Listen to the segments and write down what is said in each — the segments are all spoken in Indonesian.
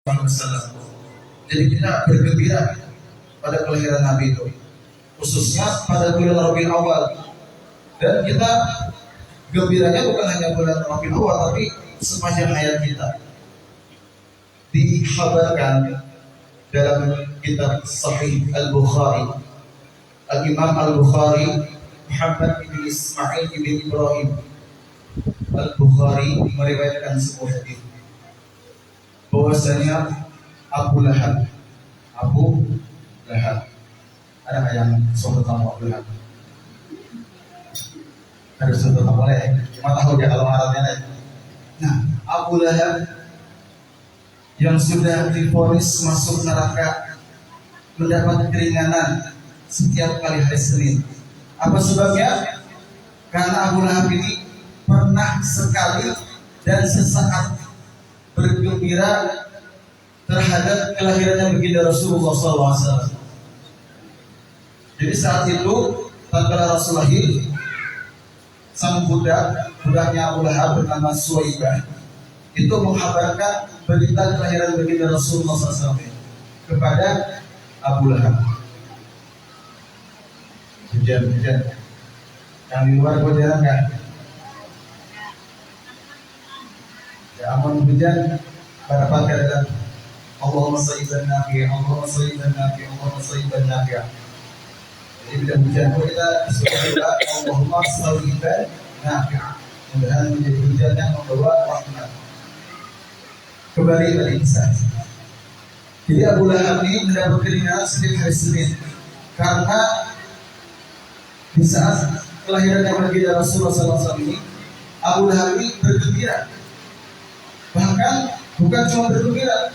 SAW. Jadi kita bergembira pada kelahiran Nabi itu, khususnya pada bulan Rabiul Awal. Dan kita gembiranya bukan hanya bulan Rabiul Awal, tapi sepanjang hayat kita. Dikabarkan dalam kitab Sahih Al-Bukhari, Al-Imam Al-Bukhari Muhammad bin Ismail bin Ibrahim Al-Bukhari meriwayatkan sebuah hadis bahwasanya Abu Lahab ada nggak yang suatu tamu Abu Lahab? Ada suatu tamu lain? Cuma tahu dia kalau Arabnya. Nah, Abu Lahab yang sudah divonis masuk neraka mendapat keringanan setiap kali hari Senin. Apa sebabnya? Karena Abu Lahab ini pernah sekali dan sesaat bergembira terhadap kelahirannya baginda Rasulullah SAW. Jadi saat itu tatkala Rasul lahir, sang budaknya Abu Lahab bernama Suwaibah itu menghabarkan berita kelahiran baginda Rasulullah SAW kepada Abu Lahab. Hujan. Yang di luar hujan enggak? Ya aman hujan pada pagi ada Allahumma sayyiban nafi'ah, Allahumma sayyiban nafi'ah, Allahumma sayyiban nafi'ah. Jadi bila hujan pun kita berdoa Allahumma sayyiban nafi'ah. Mudah-mudahan menjadi hujan yang membawa rahmat. Kembali tadi kisah. Jadi Abu Lahab ini mendapat keringanan setiap hari Senin karena di saat kelahiran baginda Rasulullah SAW ini Abu Lahab ini bergembira. Bahkan bukan cuma bergembira,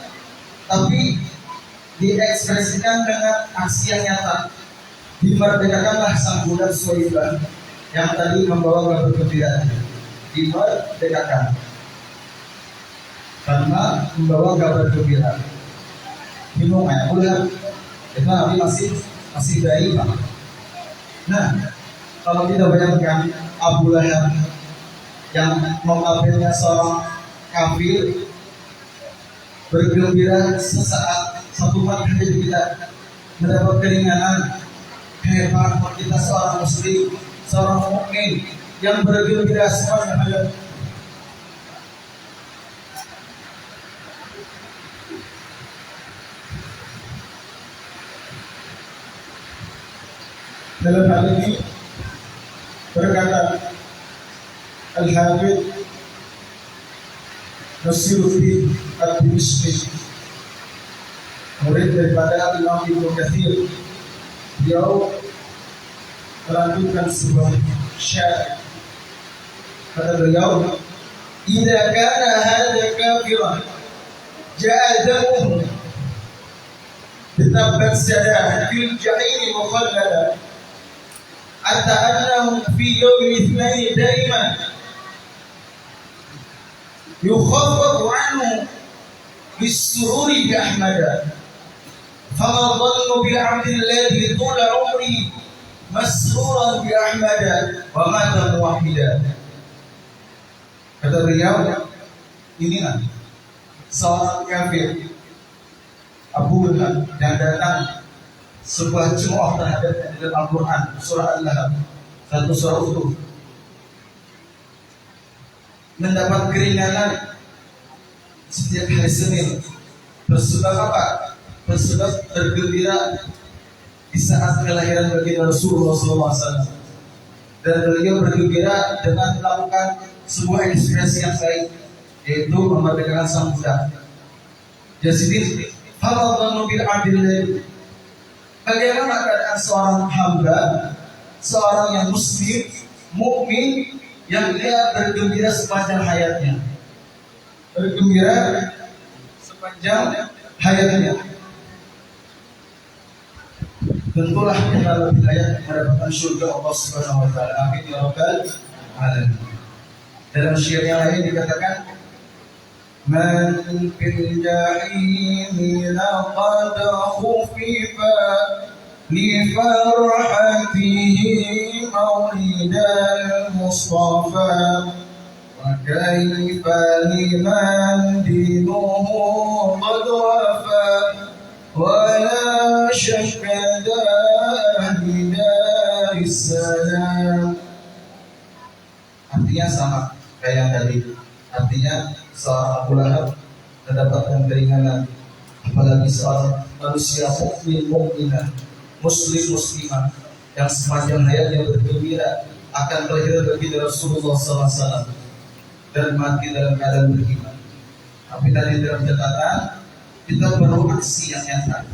tapi diekspresikan dengan aksi yang nyata. Dimerdekakanlah sang budak Suwaibah yang tadi membawa kabar gembira. Dimerdekakan karena membawa kabar gembira. Bingung ya, budak itu Nabi masih bayi Pak. Nah, kalau kita bayangkan Abu Lahab yang notabene seorang kafir bergembira sesaat satu malam saja kita mendapat keringanan. Hebat kita seorang muslim, seorang mukmin yang bergembira semuanya ada. Dalam hal ini berkata Al-Hafidz Nasiruddin Ad-Dimishqi, murid daripada Imam Ibnu Katsir, beliau melanjutkan sebuah syair. Kata beliau, "Idza kana hadza kafiran ja'a damuhu bitabbat sadah fil jahim mukhallada hatta annahum fi yawmi ithnain daiman يخفف عنه بالسرور بأحمد فما ظن بالعبد الذي طول عمري مسرورا بأحمد ومات موحدا." Kata beliau, inilah seorang kafir Abu Lahab yang datang sebuah cemooh terhadapnya dalam Al-Quran surah Al-Lahab, satu surah utuh, mendapat keringanan setiap hari Senin. Bersebab apa? Bersebab bergembira di saat kelahiran baginda Rasulullah SAW. Dan beliau bergembira dengan melakukan sebuah ekspresi yang baik, yaitu memerdekakan sang budak. Jadi, faradhanu bil adil. Bagaimana keadaan seorang hamba, seorang yang muslim, mukmin, yang dia bergembira sepanjang hayatnya, bergembira sepanjang hayatnya. Tentulah kita lebih layak mendapatkan surga Allah Subhanahu Wa Taala. Amin ya Rabbal Alamin. Dalam syair yang lain dikatakan, "Man fil jahimi laqad khufifa li farhatihi مولد المصطفى وكيف لمن دينه قد ضعفا ولا شك دار السلام. Artinya sama kayak yang tadi. Artinya seorang Abu Lahab mendapatkan keringanan, apalagi seorang manusia mukminah, muslimah yang sepanjang hayatnya bergembira akan terhindar dari Rasulullah SAW dan mati dalam keadaan beriman. Tapi tadi dalam catatan kita perlu aksi yang nyata.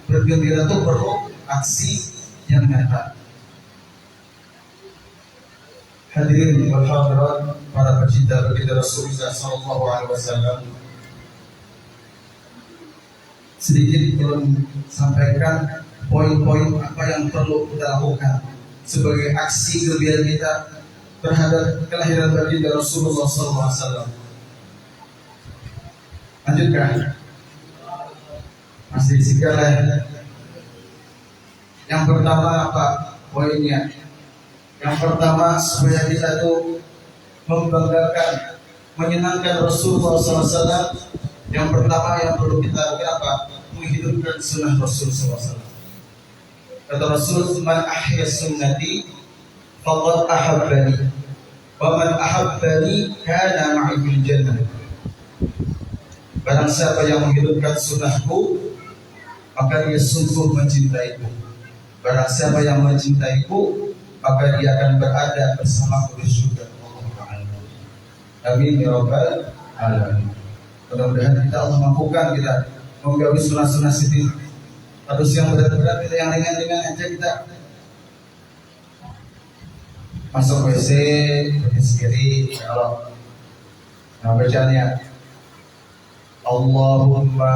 Bergembira itu perlu aksi yang nyata. Hadirin wal hadirat, para pecinta baginda Rasulullah SAW, sedikit belum sampaikan poin-poin apa yang perlu kita lakukan sebagai aksi gembira kita terhadap kelahiran baginda Rasulullah SAW. Lanjutkan. Masih segala. Yang pertama apa poinnya? Yang pertama, supaya kita itu membanggakan, menyenangkan Rasulullah SAW. Yang pertama yang perlu kita lakukan apa? Menghidupkan sunnah Rasulullah SAW. Kata Rasul, "Man ahya sunnati faqad ahabbani, wa man ahabbani kana ma'i fil jannah." Barang siapa yang menghidupkan sunnahku, maka dia sungguh mencintaiku. Barang siapa yang mencintaiku, maka dia akan berada bersamaku di surga Allah. Amin ya rabbal alamin. Mudah-mudahan kita Allah mampukan kita menggawi sunnah-sunnah sini. Harus yang berat-berat, kita yang ringan-ringan aja kita. Masuk WC, pakai sendiri, ya Allah. Nah bacaannya, Allahumma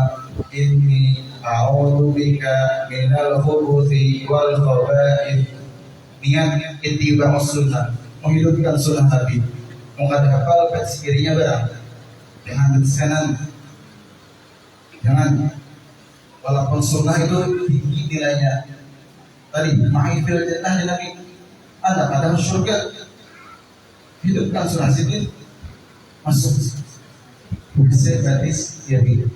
inni a'udzubika minal khubuthi wal khaba'ith. Niat ittiba' sunnah, menghidupkan sunnah Nabi. Mengkat hafal versi kirinya barang, jangan versi kanan. Jangan, walaupun sunnah itu tinggi nilainya. Tadi ma'ifil jannah di Nabi, ada pada surga. Hidupkan sunnah sini, masuk. Bisa betis kiri,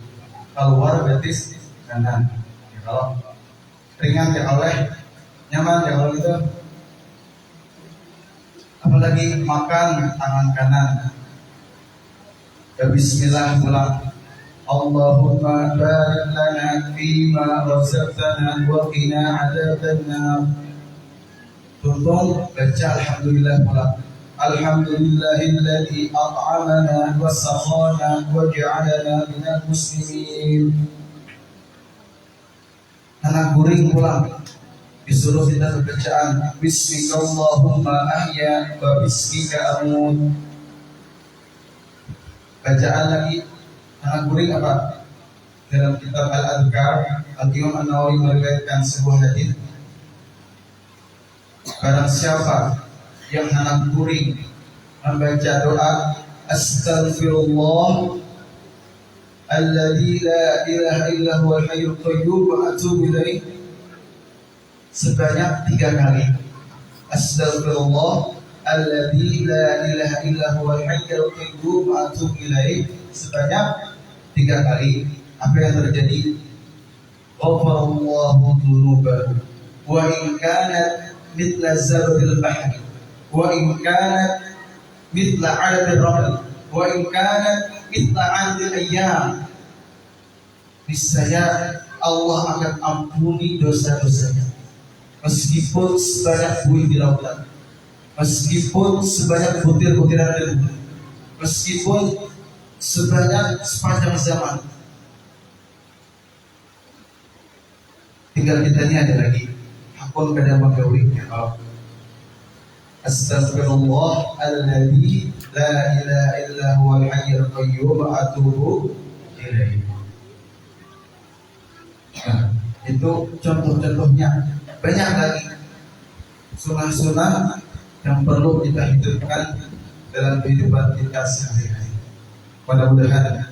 keluar betis kanan. Ya, kalau ringan ya oleh, nyaman ya kalau itu. Apalagi makan tangan kanan. Ya bismillah pulang. Allahumma barik lana fima razaqtana wa qina adzabannar. Tuntung baca alhamdulillah pulang. Alhamdulillahilladzi at'amana wa saqana wa ja'alana minal muslimin. Anak guring pulang. Disuruh kita bacaan Bismillahumma ahya wa bismika amut. Bacaan lagi anak guring apa? Dalam kitab Al-Adhkar, Al-Imam An-Nawawi meriwayatkan sebuah hadis. Barang siapa yang anak guring membaca doa Astaghfirullah alladzi la ilaha illa huwal hayyul qayyum wa atubu ilaih sebanyak 3 kali. Astaghfirullah alladzi la ilaha illa huwal hayyul qayyum wa atubu ilaih sebanyak 3 kali. Apa yang terjadi? Ghafarallahu dzunubahu wa in kanat mithla zabadil bahri wa in kanat mithla 'adadil raml wa in kanat mithla 'adadil ayyam. Niscaya Allah akan ampuni dosa-dosanya meskipun sebanyak buih di lautan, meskipun sebanyak butir-butiran debu, meskipun sepanjang zaman. Tinggal kita ini ada lagi hakun kada magawinya. Astaghfirullah alladzi la ilaha illa huwal hayyul qayyum wa atubu ilaihi. Nah, itu contoh-contohnya. Banyak lagi sunnah-sunnah yang perlu kita hidupkan dalam kehidupan kita sehari-hari. Mudah-mudahan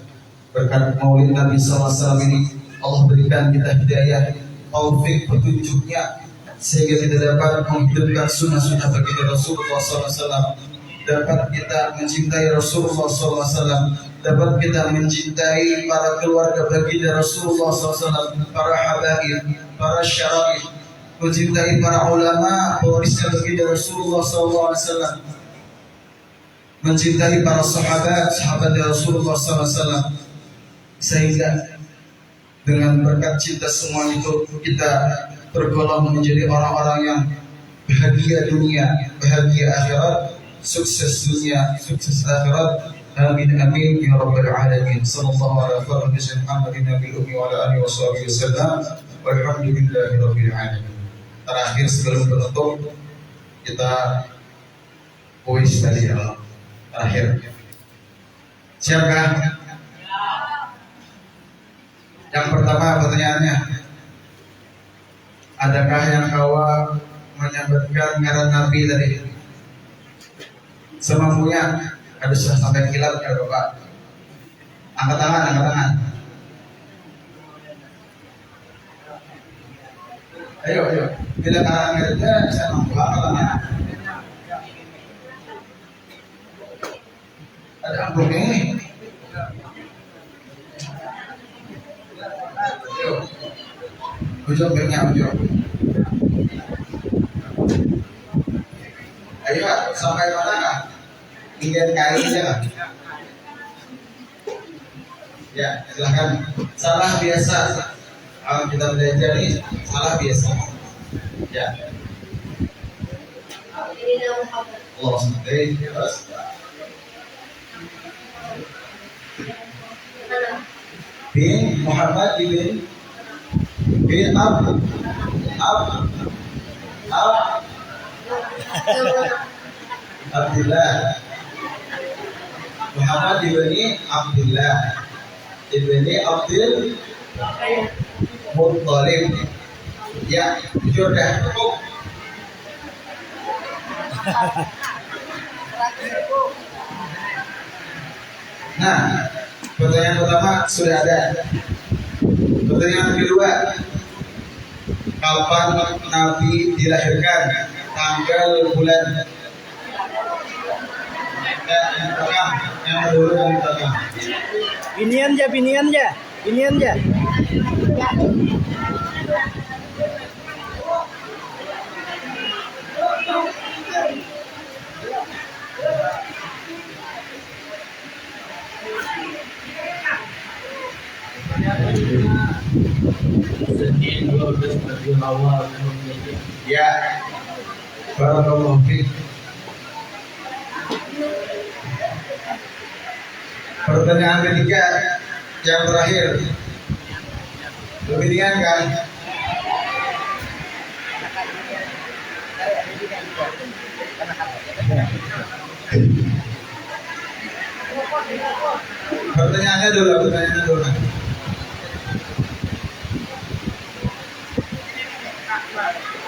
berkat Maulid Nabi SAW ini Allah berikan kita hidayah, taufik, petunjuknya sehingga kita dapat menghidupkan sunnah-sunnah baginda Rasulullah SAW, dapat kita mencintai Rasulullah SAW, dapat kita mencintai para keluarga baginda Rasulullah SAW, para habaib, para syaraif, mencintai para ulama, pewarisnya baginda Rasulullah SAW, mencintai para sahabat Rasulullah SAW, sehingga dengan berkat cinta semua itu kita tergolong menjadi orang-orang yang bahagia dunia, bahagia akhirat, sukses dunia, sukses akhirat. Amin amin ya rabbal alamin. Sallallahu alaihi wa sallam Muhammadin nabiyil ummi wa ala alihi wasallam. Walhamdulillahi rabbil alamin. Terakhir sebelum penutup kita kuis tadi ya. Terakhir. Siapkah? Yang pertama pertanyaannya, adakah yang kawa menyebutkan ngaran Nabi tadi? Semampunya. Ada sudah sampai kilat ya Bapak. Angkat tangan, angkat tangan. Ayo, ayo. Bila tangan kerja, saya mampu angkat tangan. Ada amplopnya ini. Ayo. Ujung baiknya ujung. Ayo, sampai mana kah? Ingin kainnya lah. Ya, silahkan. Salah biasa. Kalau kita belajar ini salah biasa. Ya. Allah SWT. Terus. Bin Muhammad bin Abdullah. Muhammad ibni Abdullah ibni Abdul Muttalib. Ya, jujur dah. Nah, pertanyaan pertama sudah ada. Pertanyaan kedua, kapan Nabi dilahirkan? Tanggal, bulan? Yang dulu yang belakang. Binian aja. Ya, barakallahu fiik. Pertanyaan ketiga yang terakhir, lebih ringan kan? Pertanyaannya dulu.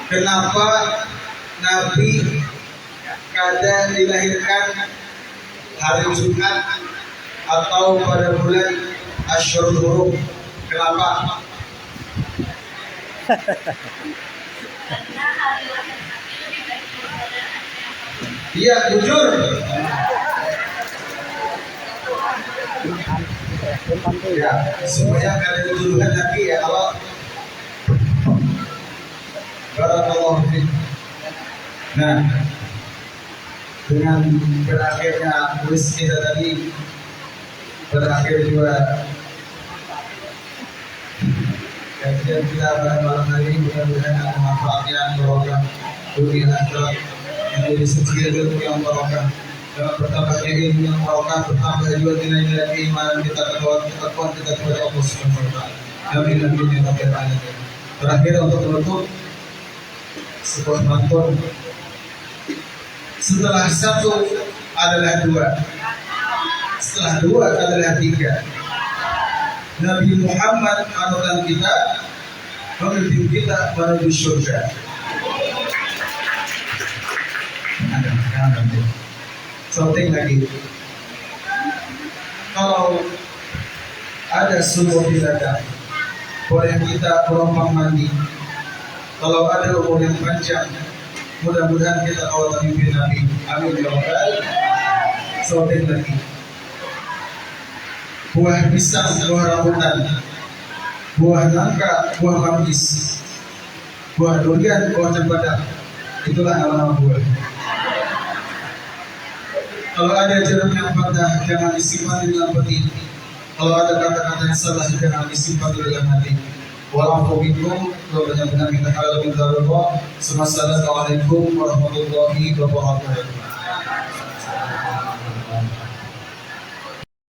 Kenapa Nabi kadang dilahirkan hari Jumat atau pada bulan Asyurul Hurum? Kenapa? Iya, jujur. Ya, semuanya karena kejujuran Nabi ya Allah. Barakallahu fiik. Nah, dengan berakhirnya kuis kita tadi, berakhir juga kajian kita pada malam hari ini. Mudah-mudahan ada manfaatnya, barokah dunia akhirat, menjadi sekian ilmu yang barokah, dengan bertambahnya ilmu yang barokah, bertambah juga nilai-nilai keimanan kita, ketakwaan kita kepada Allah Subhanahu wa taala. Amin amin ya rabbal alamin. Terakhir untuk menutup, sebuah pantun. Setelah satu adalah dua, setelah dua adalah tiga. Nabi Muhammad panutan kita, memimpin kita menuju surga. Ada. Something lagi. Kalau ada sebuah binatang, boleh kita merompang mandi. Kalau ada umur yang panjang, mudah-mudahan kita kawal mimpi Nabi. Amin ya rabbal. Something lagi. buah pisang, buah rambutan, buah nangka, buah manggis, buah durian, buah cempedak. Itulah nama-nama buah. Kalau ada jarum yang patah, jangan disimpan di dalam peti. Kalau ada kata-kata yang salah, jangan disimpan di dalam hati. Wa'alaikumsalam warahmatullahi wabarakatuh. Assalamualaikum warahmatullahi wabarakatuh.